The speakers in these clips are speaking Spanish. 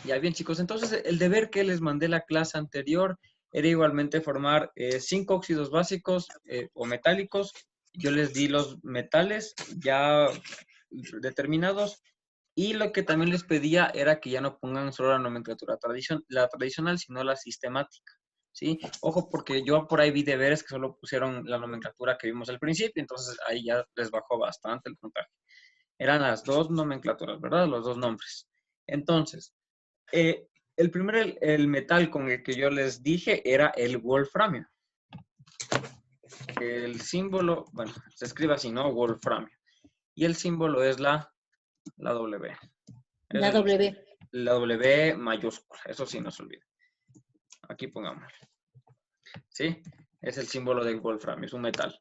Ya bien, chicos, entonces el deber que les mandé la clase anterior era igualmente formar 5 óxidos básicos o metálicos. Yo les di los metales ya determinados y lo que también les pedía era que ya no pongan solo la nomenclatura tradicional, sino la sistemática. ¿Sí? Ojo, porque yo por ahí vi deberes que solo pusieron la nomenclatura que vimos al principio, entonces ahí ya les bajó bastante el puntaje. Eran las dos nomenclaturas, ¿verdad? Los dos nombres. Entonces, el metal con el que yo les dije era el wolframio. El símbolo, bueno, se escribe así, ¿no? Wolframio. Y el símbolo es la W. La W. La W mayúscula, eso sí no se olvida. Aquí pongamos. ¿Sí? Es el símbolo del wolframio, es un metal.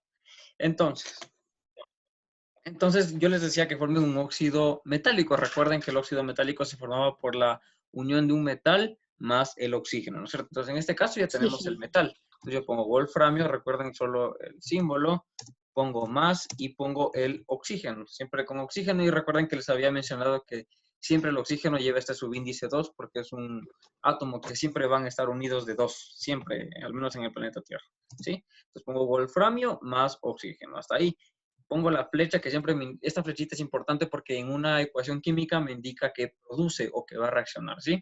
Entonces yo les decía que formen un óxido metálico. Recuerden que el óxido metálico se formaba por la unión de un metal más el oxígeno, ¿no es cierto? Entonces, en este caso ya tenemos el metal. Entonces, yo pongo wolframio, recuerden solo el símbolo, pongo más y pongo el oxígeno, siempre con oxígeno. Y recuerden que les había mencionado que siempre el oxígeno lleva este subíndice 2 porque es un átomo que siempre van a estar unidos de 2, siempre, al menos en el planeta Tierra, ¿sí? Entonces pongo wolframio más oxígeno, hasta ahí. Pongo la flecha que siempre, esta flechita es importante porque en una ecuación química me indica que produce o que va a reaccionar, ¿sí?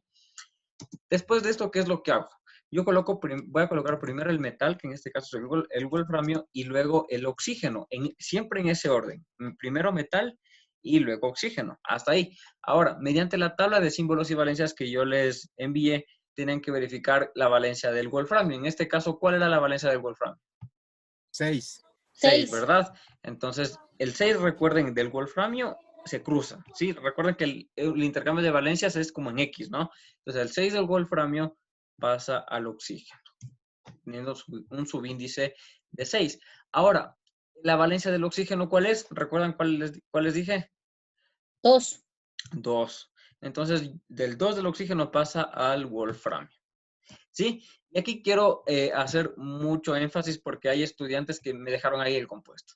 Después de esto, ¿qué es lo que hago? Yo voy a colocar primero el metal, que en este caso es el wolframio, y luego el oxígeno, siempre en ese orden. Primero metal y luego oxígeno. Hasta ahí. Ahora, mediante la tabla de símbolos y valencias que yo les envié, tienen que verificar la valencia del wolframio. En este caso, ¿cuál era la valencia del wolframio? 6. 6, ¿verdad? Entonces, el 6, recuerden, del wolframio se cruza, ¿sí? Recuerden que el intercambio de valencias es como en X, ¿no? Entonces, el 6 del wolframio pasa al oxígeno, teniendo un subíndice de 6. Ahora, ¿la valencia del oxígeno cuál es? ¿Recuerdan cuál les dije? 2. 2. Entonces, del 2 del oxígeno pasa al wolframio, ¿sí? Y aquí quiero hacer mucho énfasis porque hay estudiantes que me dejaron ahí el compuesto.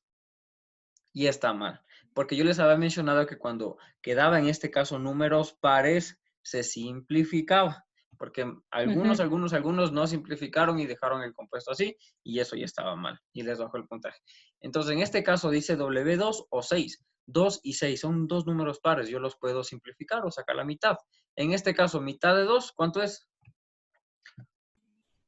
Y está mal, porque yo les había mencionado que cuando quedaba en este caso números pares, se simplificaba, porque algunos no simplificaron y dejaron el compuesto así, y eso ya estaba mal, y les bajó el puntaje. Entonces, en este caso dice W2 o 6. 2 y 6 son dos números pares, yo los puedo simplificar o sacar la mitad. En este caso, mitad de 2, ¿cuánto es?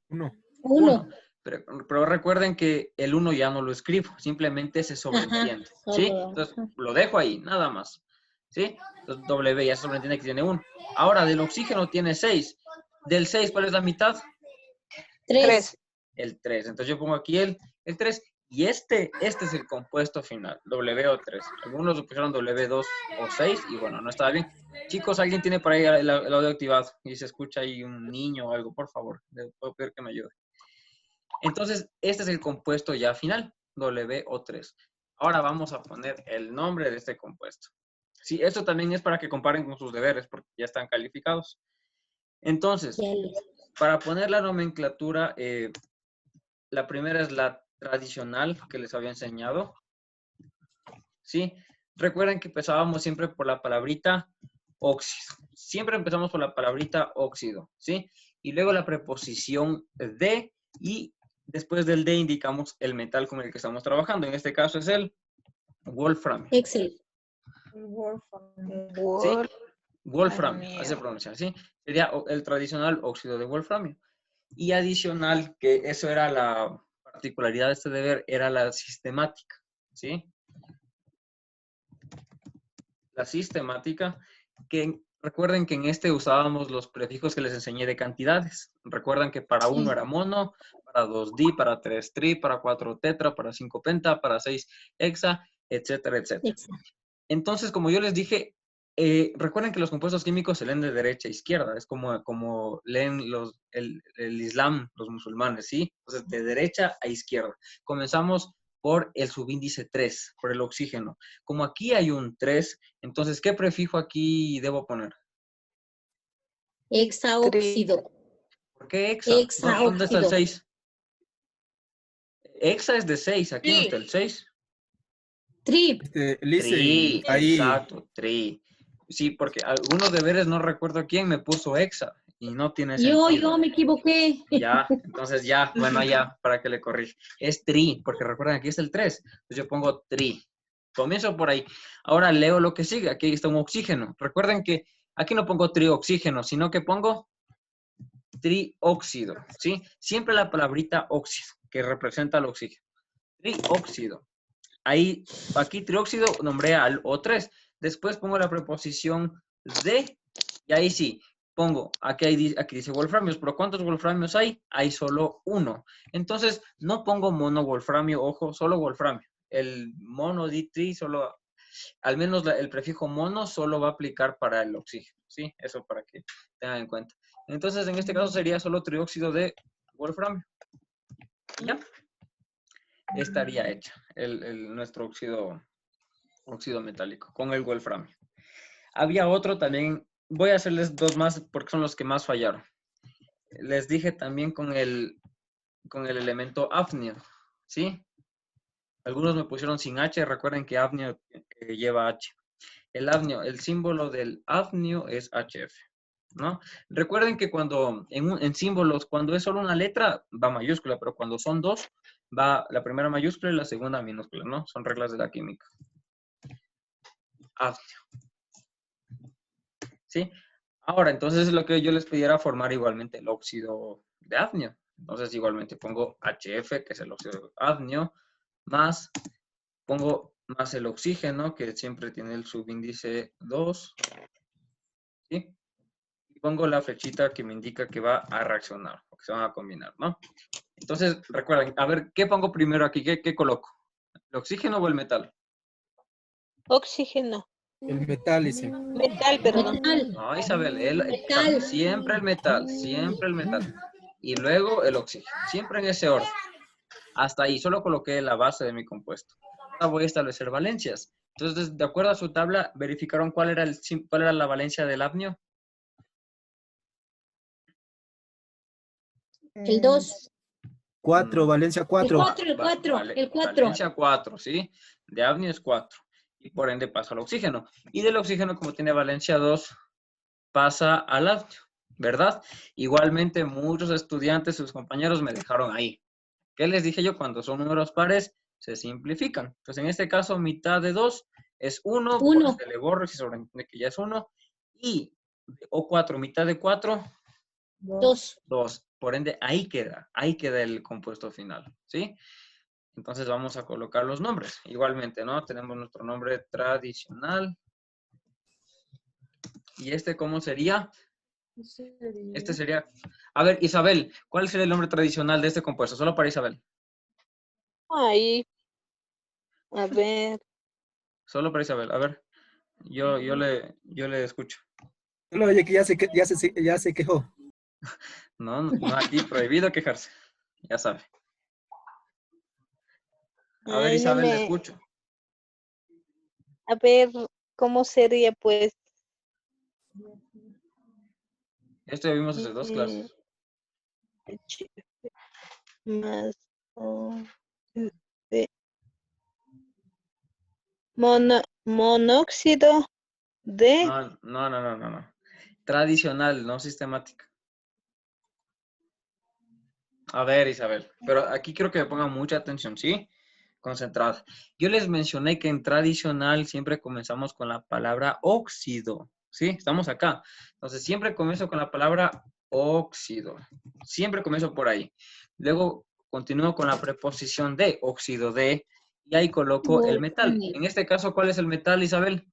1. 1. Pero recuerden que el 1 ya no lo escribo, simplemente se sobreentiende, ¿sí? Entonces, lo dejo ahí, nada más, ¿sí? Entonces, W ya se sobreentiende que tiene 1. Ahora, del oxígeno tiene 6. Del 6, ¿cuál es la mitad? 3. El 3. Entonces, yo pongo aquí el 3. Y este es el compuesto final, W3. Algunos lo pusieron W2 o 6 y bueno, no estaba bien. Chicos, ¿alguien tiene por ahí el audio activado? Y se escucha ahí un niño o algo, por favor. Les puedo pedir que me ayude. Entonces, este es el compuesto ya final, WO3. Ahora vamos a poner el nombre de este compuesto. Sí, esto también es para que comparen con sus deberes, porque ya están calificados. Entonces, para poner la nomenclatura, la primera es la tradicional que les había enseñado. ¿Sí? Recuerden que empezábamos siempre por la palabrita óxido. Siempre empezamos por la palabrita óxido, ¿sí? Y luego la preposición de y después del de indicamos el metal con el que estamos trabajando. En este caso es el wolframio. Excelente. ¿Sí? Wolframio, así se pronuncia, ¿sí? Sería el tradicional óxido de wolframio. Y adicional, que eso era la particularidad de este deber, era la sistemática, ¿sí? La sistemática, que recuerden que en este usábamos los prefijos que les enseñé de cantidades. Recuerdan que para 1 era mono, para 2 di, para 3 tri, para 4 tetra, para 5 penta, para 6 hexa, etcétera, etcétera. Entonces, como yo les dije, recuerden que los compuestos químicos se leen de derecha a izquierda. Es como leen el Islam, los musulmanes, ¿sí? Entonces, de derecha a izquierda. Comenzamos por el subíndice 3, por el oxígeno. Como aquí hay un 3, entonces, ¿qué prefijo aquí debo poner? Hexaóxido. ¿Por qué hexa? ¿Dónde está el 6? Hexa es de 6, aquí no está el 6. Tri. Tri, ahí. exacto, tri. Sí, porque algunos deberes no recuerdo quién me puso hexa y no tiene sentido. Yo me equivoqué. Ya, entonces ya, bueno, ya, para que le corrija. Es tri, porque recuerden, aquí es el 3. Entonces yo pongo tri. Comienzo por ahí. Ahora leo lo que sigue. Aquí está un oxígeno. Recuerden que aquí no pongo trioxígeno, sino que pongo trióxido, ¿sí? Siempre la palabrita óxido, que representa el oxígeno. Trióxido. Ahí, aquí trióxido nombré al O3. Después pongo la preposición de, y ahí sí, pongo, aquí dice wolframios, pero ¿cuántos wolframios hay? Hay solo uno. Entonces, no pongo mono wolframio, ojo, solo wolframio. El mono ditri solo, al menos el prefijo mono solo va a aplicar para el oxígeno, ¿sí? Eso para que tengan en cuenta. Entonces, en este caso sería solo trióxido de wolframio. ¿Ya? Estaría hecha nuestro óxido metálico con el wolframio. Había otro también, voy a hacerles dos más porque son los que más fallaron. Les dije también con el elemento hafnio, ¿sí? Algunos me pusieron sin H, recuerden que hafnio lleva H. El hafnio, el símbolo del hafnio es HF, ¿no? Recuerden que cuando en símbolos, cuando es solo una letra, va mayúscula, pero cuando son dos, va la primera mayúscula y la segunda minúscula, ¿no? Son reglas de la química. Hafnio. ¿Sí? Ahora, entonces lo que yo les pidiera era formar igualmente el óxido de hafnio. Entonces igualmente pongo HF, que es el óxido de hafnio, más, pongo más el oxígeno, que siempre tiene el subíndice 2, ¿sí? Y pongo la flechita que me indica que va a reaccionar, o que se van a combinar, ¿no? Entonces, recuerden, a ver, ¿qué pongo primero aquí? ¿Qué coloco? ¿El oxígeno o el metal? Oxígeno. El metal, dice. Metal, perdón. Metal. No, Isabel, Metal. siempre el metal, siempre el metal. Y luego el oxígeno, siempre en ese orden. Hasta ahí, solo coloqué la base de mi compuesto. Ahora voy a establecer valencias. Entonces, de acuerdo a su tabla, ¿verificaron cuál era la valencia del hafnio? El 2. 4, Valencia El 4. 4, el 4. El 4. Valencia 4, ¿sí? De hafnio es 4. Y por ende pasa al oxígeno. Y del oxígeno, como tiene valencia 2, pasa al hafnio, ¿verdad? Igualmente, muchos estudiantes, sus compañeros me dejaron ahí. ¿Qué les dije yo? Cuando son números pares, se simplifican. Entonces, en este caso, mitad de 2 es 1, porque se le borra y se sobreentiende que ya es 1. Y O4, mitad de 4, 2. 2. Por ende, ahí queda el compuesto final, ¿sí? Entonces, vamos a colocar los nombres. Igualmente, ¿no? Tenemos nuestro nombre tradicional. ¿Y este cómo sería? Este sería... A ver, Isabel, ¿cuál sería el nombre tradicional de este compuesto? Solo para Isabel. Ahí. A ver. Solo para Isabel. A ver, yo le escucho. Solo oye que ya se quejó. No, aquí prohibido quejarse. Ya sabe. A ver, Ay, no Isabel, le me... escucho. A ver, ¿cómo sería, pues? Esto ya vimos hace 2 clases. Más... monóxido de... No. Tradicional, no sistemática. A ver, Isabel, pero aquí quiero que me pongan mucha atención, ¿sí? Concentrada. Yo les mencioné que en tradicional siempre comenzamos con la palabra óxido, ¿sí? Estamos acá. Entonces, siempre comienzo con la palabra óxido. Siempre comienzo por ahí. Luego, continúo con la preposición de, óxido de, y ahí coloco el metal. En este caso, ¿cuál es el metal, Isabel?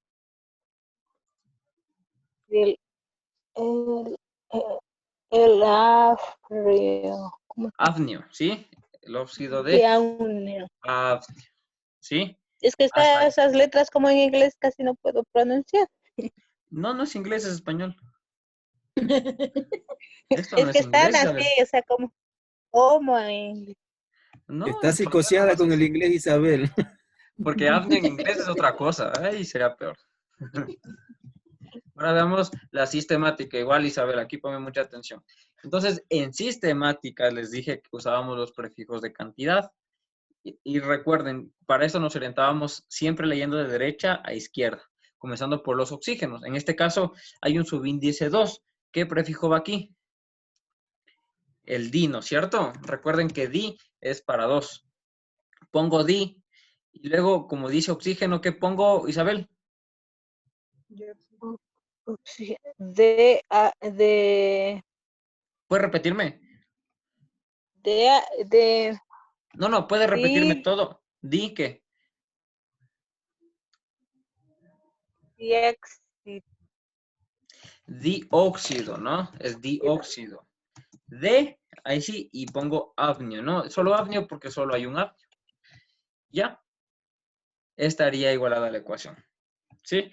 El afrio. Hafnio, ¿sí? El óxido de Hafnio. ¿sí? Es que Hasta ahí. esas letras como en inglés casi no puedo pronunciar. No es inglés, es español. Esto Es no que es están inglés, así, Isabel. o sea, como en inglés. No, Está español psicoseada nomás con es. el inglés, Isabel. Porque hafnio en inglés es otra cosa. Ay, será peor. Ahora veamos la sistemática. Igual, Isabel, aquí ponme mucha atención. Entonces, en sistemática les dije que usábamos los prefijos de cantidad. Y recuerden, para eso nos orientábamos siempre leyendo de derecha a izquierda. comenzando por los oxígenos. En este caso hay un subíndice 2. ¿Qué prefijo va aquí? El di, ¿no es cierto? Recuerden que di es para 2. Pongo di y luego, como dice oxígeno, ¿qué pongo, Isabel? ¿Puedes repetirme? No, puede repetirme todo. Di que. Dióxido, ¿no? Es dióxido. De, ahí sí, y pongo apnio, ¿no? Solo apnio porque solo hay un apnio. ¿Ya? Estaría igualada a la ecuación. ¿Sí?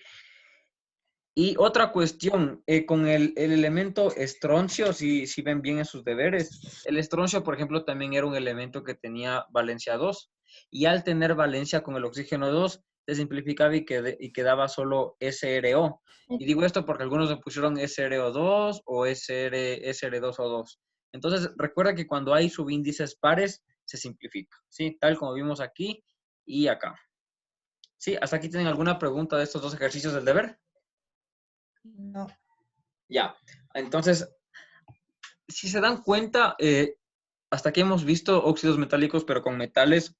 Y otra cuestión, con el elemento estroncio, si ven bien en sus deberes, el estroncio, por ejemplo, también era un elemento que tenía valencia 2. Y al tener valencia con el oxígeno 2, se simplificaba y quedaba solo SRO. Y digo esto porque algunos le pusieron SRO2 o SR2O2. Entonces, recuerda que cuando hay subíndices pares, se simplifica, ¿sí? Tal como vimos aquí y acá. ¿Sí? ¿Hasta aquí tienen alguna pregunta de estos dos ejercicios del deber? No. Ya, entonces, si se dan cuenta, hasta aquí hemos visto óxidos metálicos, pero con metales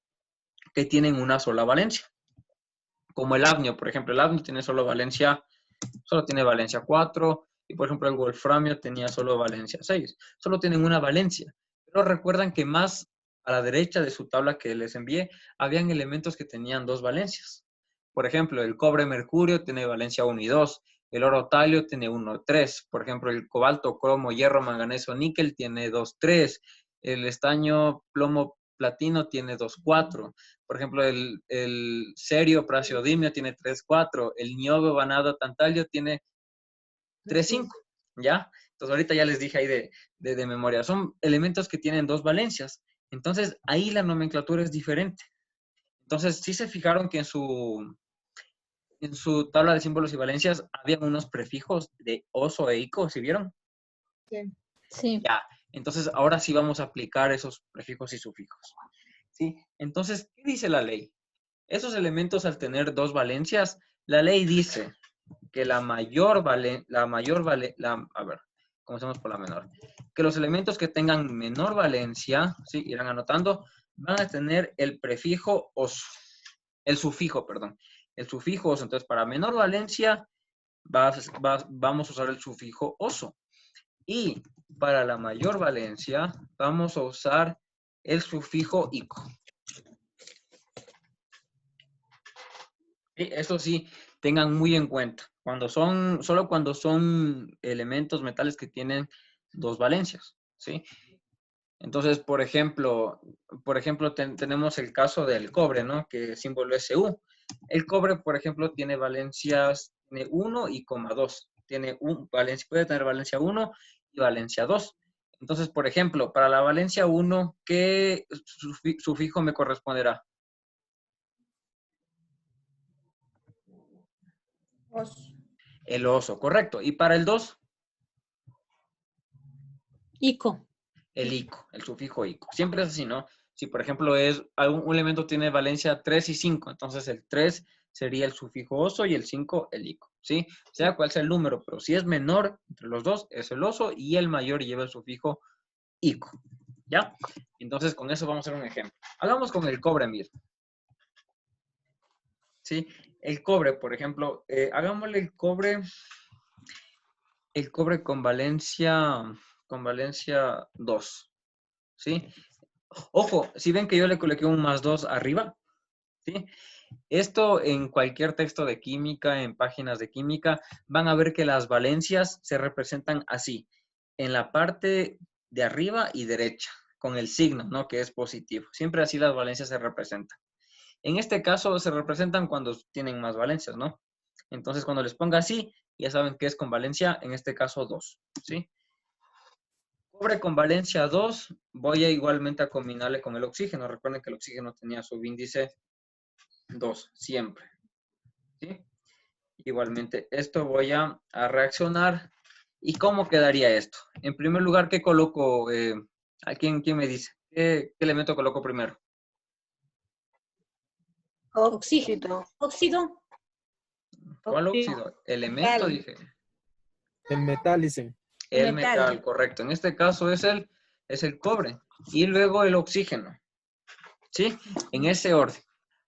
que tienen una sola valencia. Como el hafnio, por ejemplo, el hafnio tiene solo tiene valencia 4, y por ejemplo el wolframio tenía solo valencia 6. Solo tienen una valencia. Pero recuerdan que más a la derecha de su tabla que les envié, habían elementos que tenían 2 valencias. Por ejemplo, el cobre-mercurio tiene valencia 1 y 2. El oro talio tiene 1, 3. Por ejemplo, el cobalto, cromo, hierro, manganeso, níquel tiene 2, 3. El estaño, plomo, platino tiene 2, 4. Por ejemplo, el cerio, praseodimio tiene 3, 4. El niobio, vanado, tantalio tiene 3, 5. ¿Ya? Entonces, ahorita ya les dije ahí de memoria. Son elementos que tienen 2 valencias. Entonces, ahí la nomenclatura es diferente. Entonces, sí se fijaron que en su tabla de símbolos y valencias había unos prefijos de oso e ico, ¿sí vieron? Sí. Ya, entonces ahora sí vamos a aplicar esos prefijos y sufijos. ¿Sí? Entonces, ¿qué dice la ley? Esos elementos al tener 2 valencias, la ley dice que comencemos por la menor. Que los elementos que tengan menor valencia, ¿sí? Irán anotando, van a tener el prefijo oso, el sufijo, perdón. El sufijo oso. Entonces, para menor valencia, vamos a usar el sufijo oso. Y para la mayor valencia, vamos a usar el sufijo ico. ¿Sí? Eso sí, tengan muy en cuenta. Solo cuando son elementos metales que tienen 2 valencias, ¿sí? Entonces, por ejemplo, tenemos el caso del cobre, ¿no? Que símbolo es Su. El cobre, por ejemplo, tiene valencias, tiene 1 y 2. Puede tener valencia 1 y valencia 2. Entonces, por ejemplo, para la valencia 1, ¿qué sufijo me corresponderá? Oso. El oso, correcto. ¿Y para el 2? Ico. El ico, el sufijo ico. Siempre es así, ¿no? Si, por ejemplo, un elemento tiene valencia 3 y 5, entonces el 3 sería el sufijo oso y el 5 el ico, ¿sí? Sea cual sea el número, pero si es menor entre los dos, es el oso y el mayor lleva el sufijo ico, ¿ya? Entonces, con eso vamos a hacer un ejemplo. Hagamos con el cobre mismo. ¿Sí? El cobre, por ejemplo, hagámosle el cobre con valencia 2, ¿sí? Ojo, si ven que yo le coloqué un +2 arriba, ¿sí? Esto en cualquier texto de química, en páginas de química, van a ver que las valencias se representan así, en la parte de arriba y derecha, con el signo, ¿no? Que es positivo. Siempre así las valencias se representan. En este caso se representan cuando tienen más valencias, ¿no? Entonces, cuando les ponga así, ya saben que es con valencia, en este caso 2, ¿sí? Cobre con valencia 2, voy a igualmente a combinarle con el oxígeno. Recuerden que el oxígeno tenía subíndice 2, siempre. ¿Sí? Igualmente, esto voy a reaccionar. ¿Y cómo quedaría esto? En primer lugar, ¿qué coloco? ¿A quién me dice? ¿Qué elemento coloco primero? Oxígeno. Óxido. ¿Cuál óxido? Elemento, Metal. dije. El metal, dicen. El Metal. metal, correcto. En este caso es el cobre. Y luego el oxígeno. ¿Sí? En ese orden.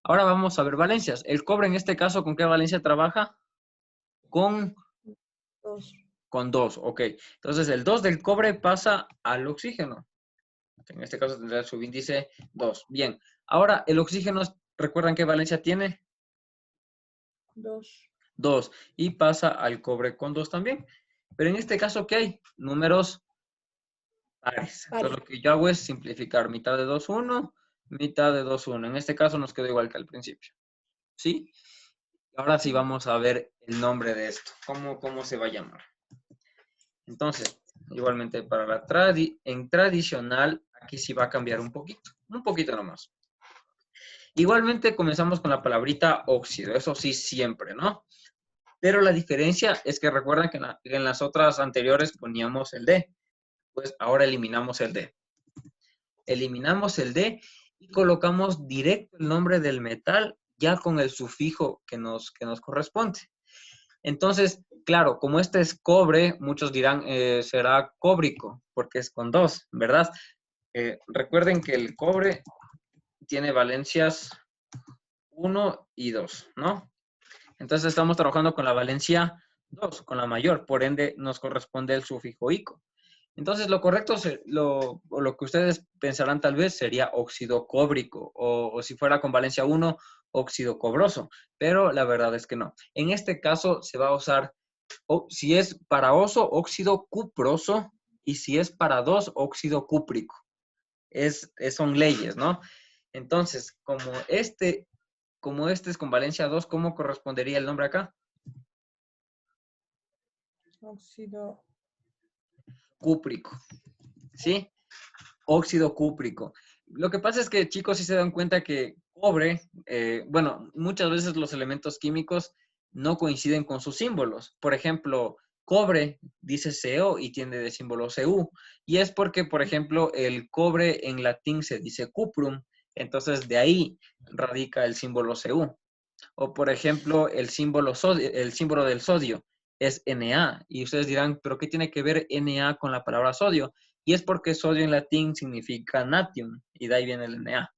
Ahora vamos a ver valencias. El cobre en este caso, ¿con qué valencia trabaja? Con 2. Con 2, ok. Entonces el 2 del cobre pasa al oxígeno. En este caso tendrá su índice 2. Bien. Ahora, el oxígeno, ¿recuerdan qué valencia tiene? 2. 2. Y pasa al cobre con 2 también. Pero en este caso, ¿qué hay? Números pares. Entonces lo que yo hago es simplificar mitad de 2, 1, mitad de 2, 1. En este caso nos quedó igual que al principio. ¿Sí? Ahora sí vamos a ver el nombre de esto. ¿Cómo se va a llamar? Entonces, igualmente para la en tradicional, aquí sí va a cambiar un poquito nomás. Igualmente comenzamos con la palabrita óxido, eso sí siempre, ¿no? Pero la diferencia es que recuerdan que en las otras anteriores poníamos el D, pues ahora eliminamos el D. Eliminamos el D y colocamos directo el nombre del metal ya con el sufijo que nos corresponde. Entonces, claro, como este es cobre, muchos dirán será cóbrico, porque es con 2, ¿verdad? Recuerden que el cobre tiene valencias 1 y 2, ¿no? Entonces estamos trabajando con la valencia 2, con la mayor, por ende nos corresponde el sufijo ico. Entonces lo correcto, lo que ustedes pensarán tal vez sería óxido cóbrico, o si fuera con valencia 1, óxido cobroso, pero la verdad es que no. En este caso se va a usar, si es para oso, óxido cuproso, y si es para 2, óxido cúprico. Son leyes, ¿no? Entonces, como este es con valencia 2, ¿cómo correspondería el nombre acá? Óxido. Cúprico, ¿sí? Óxido cúprico. Lo que pasa es que, chicos, sí se dan cuenta que cobre, bueno, muchas veces los elementos químicos no coinciden con sus símbolos. Por ejemplo, cobre dice CO y tiene de símbolo Cu. Y es porque, por ejemplo, el cobre en latín se dice cuprum. Entonces, de ahí radica el símbolo Cu. O, por ejemplo, el símbolo del sodio es Na. Y ustedes dirán, ¿pero qué tiene que ver Na con la palabra sodio? Y es porque sodio en latín significa natrium, y de ahí viene el Na.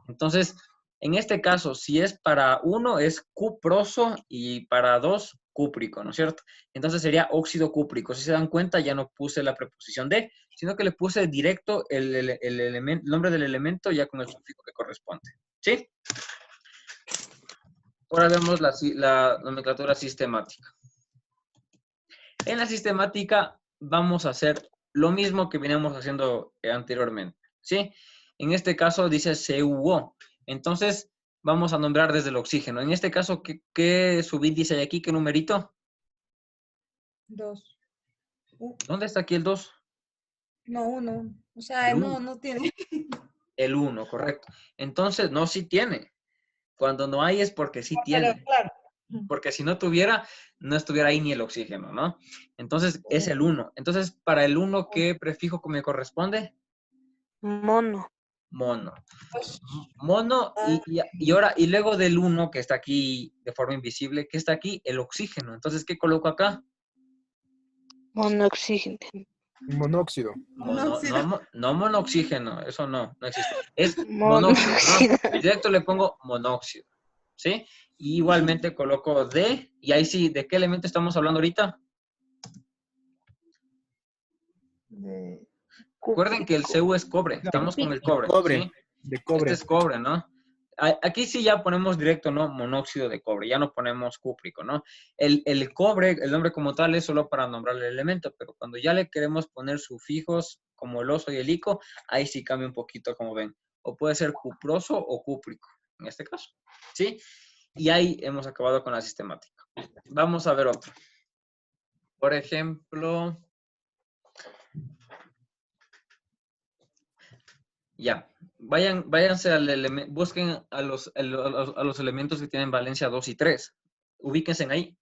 Entonces, en este caso, si es para 1, es cuproso, y para 2, cúprico, ¿no es cierto? Entonces sería óxido cúprico. Si se dan cuenta, ya no puse la preposición de, sino que le puse directo el nombre del elemento ya con el sufijo que corresponde. ¿Sí? Ahora vemos la nomenclatura sistemática. En la sistemática vamos a hacer lo mismo que veníamos haciendo anteriormente, ¿sí? En este caso dice CuO. Entonces, vamos a nombrar desde el oxígeno. En este caso, ¿qué subíndice hay aquí? ¿Qué numerito? 2. ¿Dónde está aquí el 2? No, 1. O sea, El 1. no tiene. El 1, correcto. Entonces, no, sí tiene. Cuando no hay es porque sí tiene. Claro. Porque si no tuviera, no estuviera ahí ni el oxígeno, ¿no? Entonces, es el 1. Entonces, para el 1, ¿qué prefijo me corresponde? Mono. Mono. Mono, y luego del 1, que está aquí de forma invisible, ¿qué está aquí? El oxígeno. Entonces, ¿qué coloco acá? Monooxígeno. Monóxido. No monoxígeno, eso no existe. Es monóxido, ¿no? Directo le pongo monóxido, ¿sí? Y igualmente coloco D, y ahí sí, ¿de qué elemento estamos hablando ahorita? Recuerden que el Cu es cobre, estamos con el cobre, Cobre. ¿sí? De cobre. Este es cobre, ¿no? Aquí sí ya ponemos directo, ¿no? Monóxido de cobre, ya no ponemos cúprico, ¿no? El cobre, el nombre como tal, es solo para nombrar el elemento, pero cuando ya le queremos poner sufijos como el oso y el ico, ahí sí cambia un poquito, como ven. O puede ser cuproso o cúprico, en este caso, ¿sí? Y ahí hemos acabado con la sistemática. Vamos a ver otro. Por ejemplo, ya, váyanse al elemento, busquen a los elementos que tienen valencia 2 y 3. Ubíquense en ahí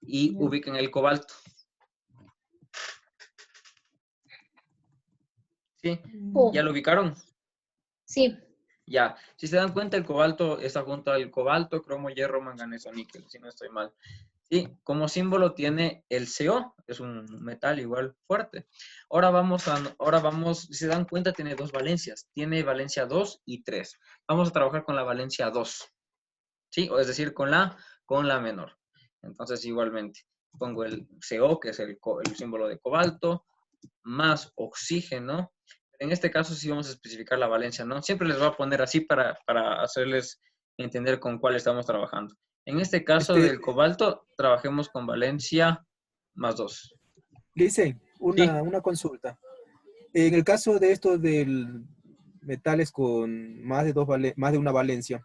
y ubiquen el cobalto. ¿Sí? ¿Ya lo ubicaron? Sí. Ya, si se dan cuenta, el cobalto está junto al cobalto, cromo, hierro, manganeso, níquel, si no estoy mal. Sí, como símbolo tiene el CO, es un metal igual fuerte. Ahora vamos, si se dan cuenta, tiene dos valencias. Tiene valencia 2 y 3. Vamos a trabajar con la valencia 2, ¿sí? O es decir, con la menor. Entonces, igualmente, pongo el CO, que es el símbolo de cobalto, más oxígeno. En este caso sí vamos a especificar la valencia, ¿no? Siempre les voy a poner así para hacerles entender con cuál estamos trabajando. En este caso del cobalto, trabajemos con valencia más 2. Listen, Sí, una consulta. En el caso de estos del metales con más de una valencia,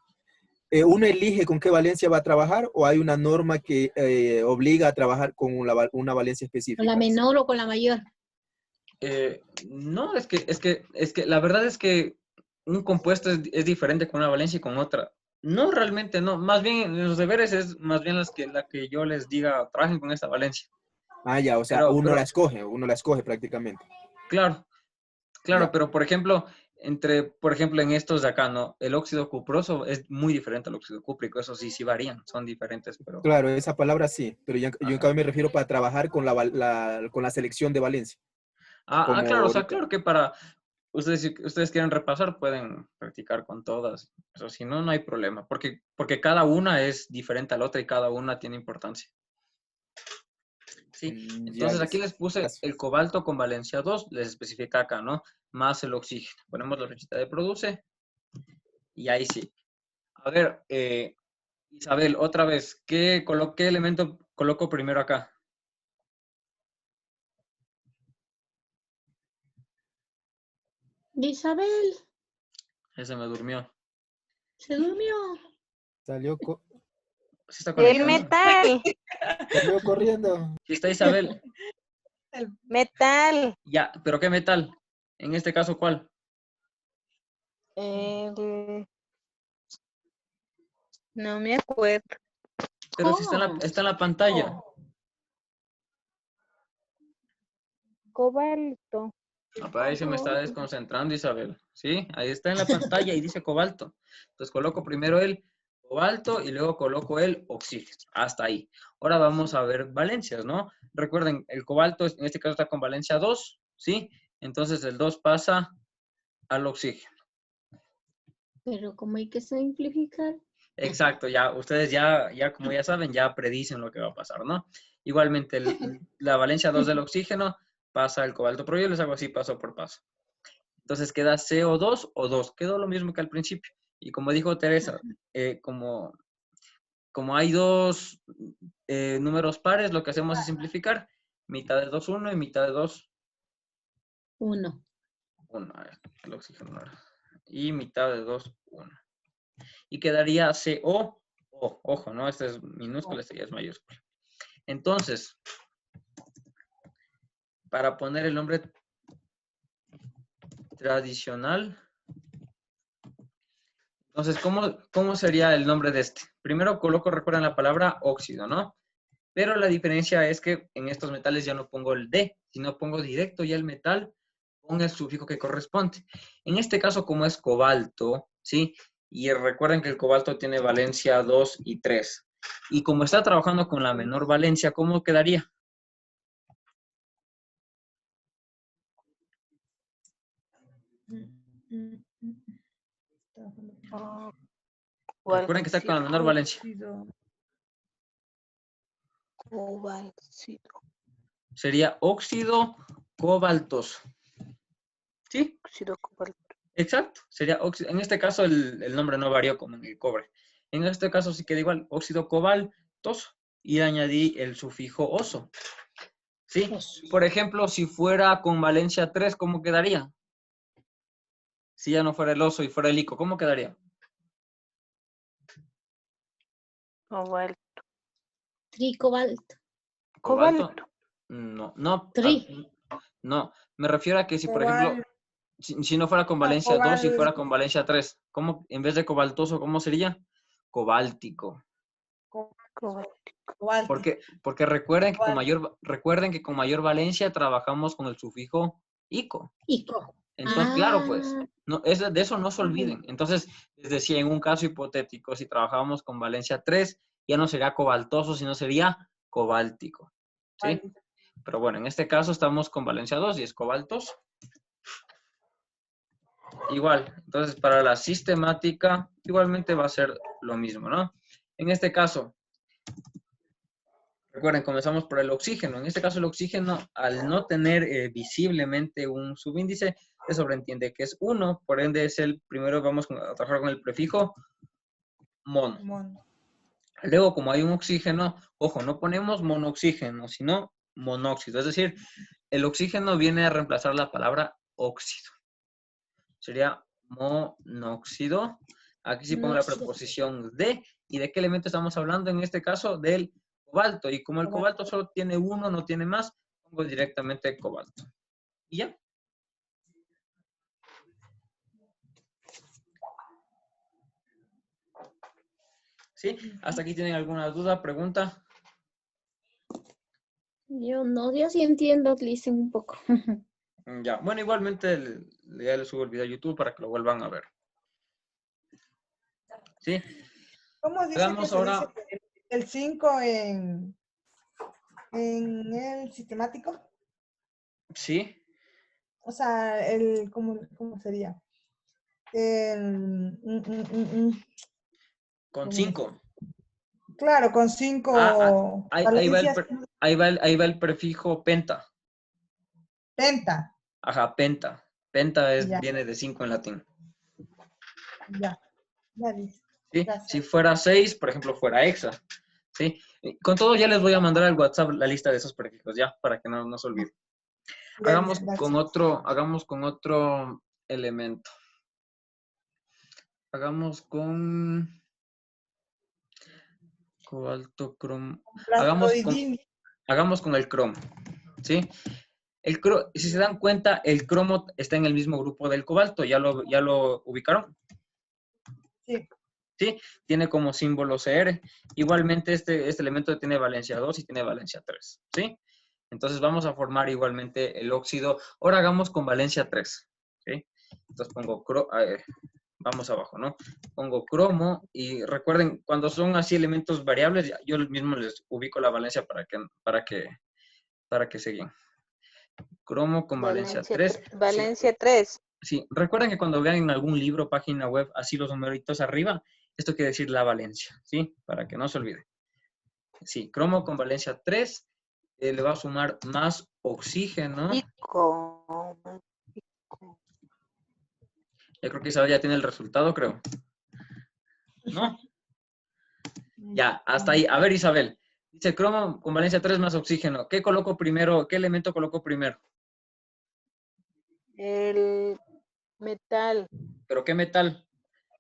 ¿uno elige con qué valencia va a trabajar o hay una norma que obliga a trabajar con una valencia Con la específica? menor o con la mayor. no, es que la verdad es que un compuesto es diferente con una valencia y con otra. No, realmente no. Más bien, en los deberes es más bien la que yo les diga, trabajen con esta valencia. Ah, ya, o sea, Pero, uno la escoge prácticamente. claro, Ya. pero por ejemplo, en estos de acá, ¿no? El óxido cuproso es muy diferente al óxido cúprico, eso sí, sí varían, son diferentes, pero, Claro, esa palabra sí, pero yo en ajá. cambio me refiero para trabajar con con la selección de valencia, como Claro, o sea, ahorita. claro que para ustedes, si ustedes quieren repasar, pueden practicar con todas, pero si no, no hay problema, porque cada una es diferente a la otra y cada una tiene importancia. Sí, Ya entonces aquí les. les puse el cobalto con valencia 2, les especifica acá, ¿no? Más el oxígeno. Ponemos la flechita de produce y ahí sí. A ver, Isabel, otra vez, ¿qué elemento coloco primero acá? Isabel, Ese me durmió. se durmió. Salió, ¿Sí está El conectando? metal. salió corriendo. ¿Sí está Isabel? Metal. Ya, ¿pero qué metal? En este caso, ¿cuál? El- No me acuerdo. Pero si está en la pantalla. Cobalto. Para ahí se me está desconcentrando, Isabel. ¿Sí? Ahí está en la pantalla y dice cobalto. Entonces coloco primero el cobalto y luego coloco el oxígeno. Hasta ahí. Ahora vamos a ver valencias, ¿no? Recuerden, el cobalto en este caso está con valencia 2, ¿sí? Entonces el 2 pasa al oxígeno. Pero como hay que simplificar. Exacto, ya ustedes ya como ya saben, ya predicen lo que va a pasar, ¿no? Igualmente, la valencia 2 del oxígeno pasa al cobalto, pero yo les hago así paso por paso. Entonces queda CO2 o 2, quedó lo mismo que al principio. Y como dijo Teresa, como hay dos números pares, lo que hacemos es simplificar. Mitad de 2, 1 y mitad de 2, 1. 1. A ver, el oxígeno ahora. Y mitad de 2, 1. Y quedaría CO, ojo, ¿no? Este es minúsculo, este ya es mayúsculo. Entonces, para poner el nombre tradicional, entonces, ¿cómo sería el nombre de este? Primero coloco, recuerden la palabra óxido, ¿no? Pero la diferencia es que en estos metales ya no pongo el D, sino pongo directo ya el metal con el sufijo que corresponde. En este caso, como es cobalto, ¿sí? Y recuerden que el cobalto tiene valencia 2 y 3. Y como está trabajando con la menor valencia, ¿cómo quedaría? Recuerden que está con la menor valencia. Cobalto. Sería óxido cobaltoso. ¿Sí? Óxido cobalto. Exacto. Sería óxido. En este caso el nombre no varió como en el cobre. En este caso sí queda igual. Óxido cobaltoso. Y añadí el sufijo oso. ¿Sí? Por ejemplo, si fuera con valencia 3, ¿cómo quedaría? Si ya no fuera el oso y fuera el ico, ¿cómo quedaría? Cobalto. Tricobalto. ¿Cobalto? No, no. Me refiero a que si, por ejemplo, Cobal, si no fuera con valencia 2 y fuera con valencia 3, ¿cómo, en vez de cobaltoso, cómo sería? Cobáltico. Cobalto. cobalto. Porque recuerden que con mayor valencia trabajamos con el sufijo ico. Ico. Entonces, claro, pues, Ah, no, de eso no se olviden. Entonces, les decía, en un caso hipotético, si trabajábamos con valencia 3, ya no sería cobaltoso, sino sería cobáltico. ¿Sí? Vale. Pero bueno, en este caso estamos con valencia 2 y es cobaltoso. Igual, entonces para la sistemática, igualmente va a ser lo mismo, ¿no? En este caso, recuerden, comenzamos por el oxígeno. En este caso, el oxígeno, al no tener visiblemente un subíndice, se sobreentiende que es 1, por ende es el primero, vamos a trabajar con el prefijo mono. Mono. Luego, como hay un oxígeno, ojo, no ponemos monoxígeno, sino monóxido. Es decir, el oxígeno viene a reemplazar la palabra óxido. Sería monóxido. Aquí sí pongo la monóxido. preposición de. ¿Y de qué elemento estamos hablando? En este caso, del cobalto. Y como el cobalto solo tiene uno, no tiene más, pongo directamente cobalto. Y ya. ¿Sí? ¿Hasta aquí tienen alguna duda, pregunta? Yo no, yo sí entiendo, dicen un poco. Ya. Bueno, igualmente ya les subo el video a YouTube para que lo vuelvan a ver. ¿Sí? ¿Cómo dice que Hagamos se ahora. dice el 5 en el sistemático? Sí. O sea, ¿cómo sería? Con ¿Cómo es? 5. Claro, con Ah, 5 ahí va valencias. ahí va el prefijo penta. Penta. Ajá, penta. Penta Ya, viene de 5 en latín. ya dice. ¿Sí? Si Gracias. fuera 6, por ejemplo, fuera hexa. ¿Sí? Con todo ya les voy a mandar al WhatsApp la lista de esos prefijos, ya, para que no se olviden. Ya dice, gracias. Hagamos con otro elemento. Hagamos con cobalto, cromo. Plasmodidín. Hagamos con el cromo. ¿Sí? Si se dan cuenta, el cromo está en el mismo grupo del cobalto. ¿Ya lo ubicaron? Sí. ¿Sí? Tiene como símbolo CR. Igualmente, este elemento tiene valencia 2 y tiene valencia 3. ¿Sí? Entonces, vamos a formar igualmente el óxido. Ahora hagamos con valencia 3. ¿Sí? Entonces, vamos abajo, ¿no? Pongo cromo y recuerden, cuando son así elementos variables, yo mismo les ubico la valencia para que se guíen. Cromo con valencia 3. Valencia 3. Sí, recuerden que cuando vean en algún libro, página web, así los numeritos arriba, esto quiere decir la valencia, ¿sí? Para que no se olvide. Sí, cromo con valencia 3, le va a sumar más oxígeno. Ico. Yo creo que Isabel ya tiene el resultado, creo. ¿No? Ya, hasta ahí. A ver, Isabel. Dice cromo con valencia 3 más oxígeno. ¿Qué coloco primero? ¿Qué elemento coloco primero? El metal. ¿Pero qué metal?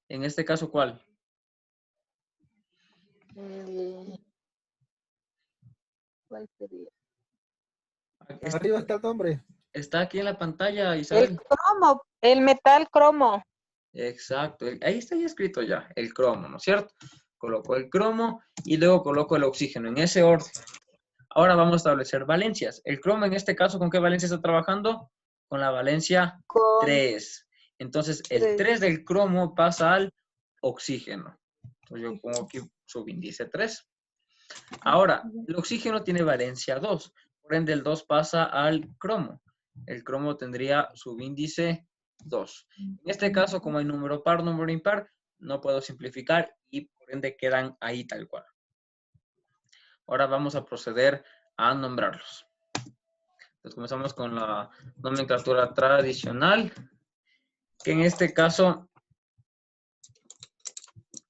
En este caso, ¿cuál? ¿Cuál sería? Arriba está el nombre. Está aquí en la pantalla, El Isabel. cromo, el metal cromo. Exacto. Ahí está ya escrito ya, el cromo, ¿no es cierto? Coloco el cromo y luego coloco el oxígeno en ese orden. Ahora vamos a establecer valencias. El cromo en este caso, ¿con qué valencia está trabajando? Con la valencia Con 3. Entonces, el 3 del cromo pasa al oxígeno. Entonces, yo pongo aquí subíndice 3. Ahora, el oxígeno tiene valencia 2. Por ende, el 2 pasa al cromo. El cromo tendría subíndice 2. En este caso, como hay número par, número impar, no puedo simplificar y por ende quedan ahí tal cual. Ahora vamos a proceder a nombrarlos. Entonces comenzamos con la nomenclatura tradicional, que en este caso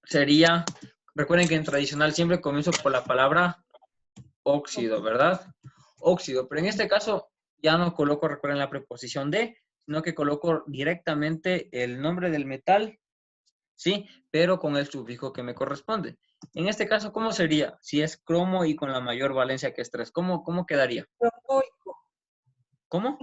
sería, recuerden que en tradicional siempre comienzo por la palabra óxido, ¿verdad? Óxido, pero en este caso ya no coloco, recuerden la preposición de, sino que coloco directamente el nombre del metal, ¿sí? Pero con el sufijo que me corresponde. En este caso, ¿cómo sería? Si es cromo y con la mayor valencia que es 3, ¿cómo quedaría? Cromoico. ¿Cómo?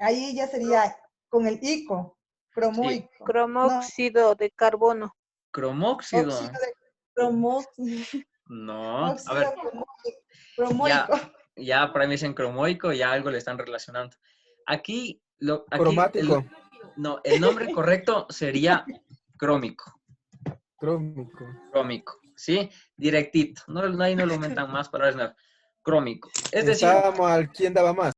Ahí ya sería con el ico. Sí, Cromoico. No, cromóxido de carbono. cromóxido. óxido de cromóxido. No, a Óxido ver, cromoico. ya para mí dicen cromoico, ya algo le están relacionando. Aquí Aquí Cromático. no, el nombre correcto sería crómico. Crómico. Crómico, ¿sí? Directito. No, ahí no lo aumentan más palabras, nada. Crómico. Es decir, Estábamos al quién daba más.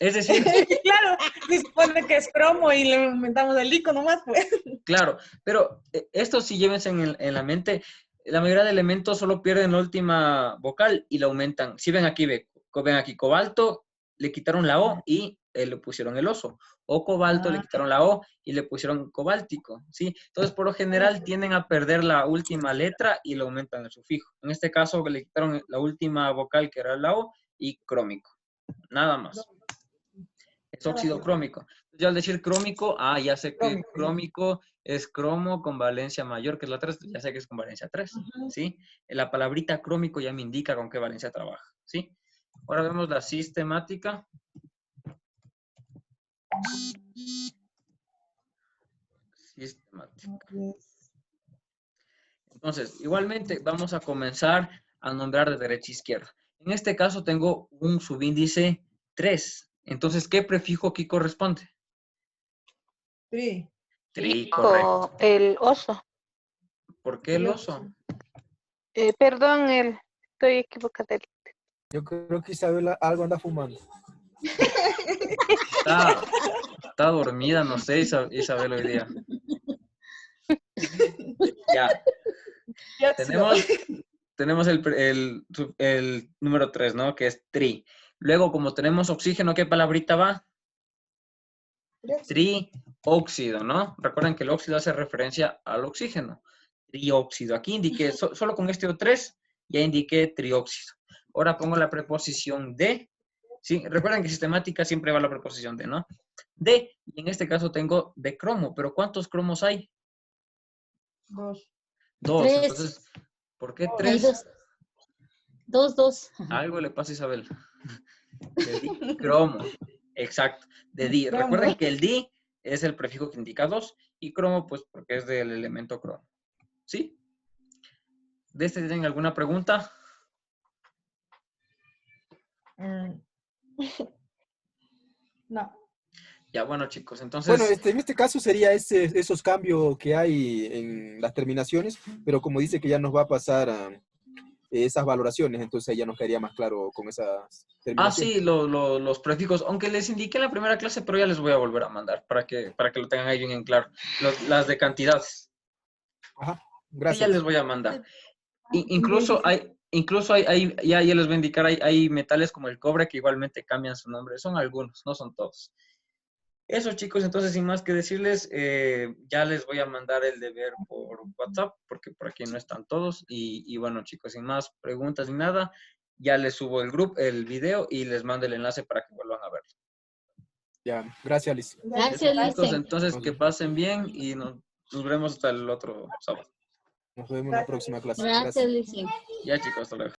Claro, se supone que es cromo y le aumentamos el ico nomás, pues. claro, pero esto sí llévense en la mente. La mayoría de elementos solo pierden la última vocal y la aumentan. Si ven aquí, ven aquí cobalto, le quitaron la O y le pusieron el oso. O cobalto, le quitaron la O y le pusieron cobáltico, ¿sí? Entonces, por lo general, tienden a perder la última letra y le aumentan el sufijo. En este caso, le quitaron la última vocal, que era la O, y crómico. Nada más. Es óxido crómico. Yo al decir crómico, ya sé que crómico es cromo con valencia mayor, que es la 3, ya sé que es con valencia 3, ¿sí? La palabrita crómico ya me indica con qué valencia trabaja, ¿sí? Ahora vemos la sistemática. Sistemática. Entonces, igualmente vamos a comenzar a nombrar de derecha a izquierda. En este caso tengo un subíndice 3. Entonces, ¿qué prefijo aquí corresponde? Tri. Tri, correcto. El oso. ¿Por qué el oso? Perdón, estoy equivocada. Yo creo que Isabel algo anda fumando. Está dormida, no sé, Isabel, hoy día. Ya. Tenemos el número 3, ¿no? Que es tri. Luego, como tenemos oxígeno, ¿qué palabrita va? Trióxido, ¿no? Recuerden que el óxido hace referencia al oxígeno. Trióxido. Aquí indiqué, solo con este O3, ya indiqué trióxido. Ahora pongo la preposición de. ¿Sí? Recuerden que sistemática siempre va la preposición de, ¿no? De, y en este caso tengo de cromo, pero ¿cuántos cromos hay? 2. 2. Tres. Entonces, ¿por qué Hay 3? dos. Algo le pasa a Isabel. De dicromo. Exacto. De di. Cromo. Recuerden que el di es el prefijo que indica 2 y cromo, pues, porque es del elemento cromo. ¿Sí? ¿De este tienen alguna pregunta? No. Ya, bueno, chicos, entonces... Bueno, en este caso sería esos cambios que hay en las terminaciones, pero como dice que ya nos va a pasar esas valoraciones, entonces ya nos quedaría más claro con esas terminaciones. sí, los prefijos, aunque les indiqué en la primera clase, pero ya les voy a volver a mandar para que lo tengan ahí bien en claro. Las de cantidades. Ajá, Sí, gracias. ya les voy a mandar. Incluso ya les voy a indicar, hay metales como el cobre que igualmente cambian su nombre. Son algunos, no son todos. Eso, chicos, entonces sin más que decirles, ya les voy a mandar el deber por WhatsApp, porque por aquí no están todos. Y bueno, chicos, sin más preguntas ni nada, ya les subo el video y les mando el enlace para que vuelvan a verlo. Ya, gracias, Liz. Gracias, Eso, chicos, Lice. entonces que pasen bien y nos vemos hasta el otro sábado. Nos vemos en la próxima clase. Gracias, Lice. Ya, chicos, hasta luego.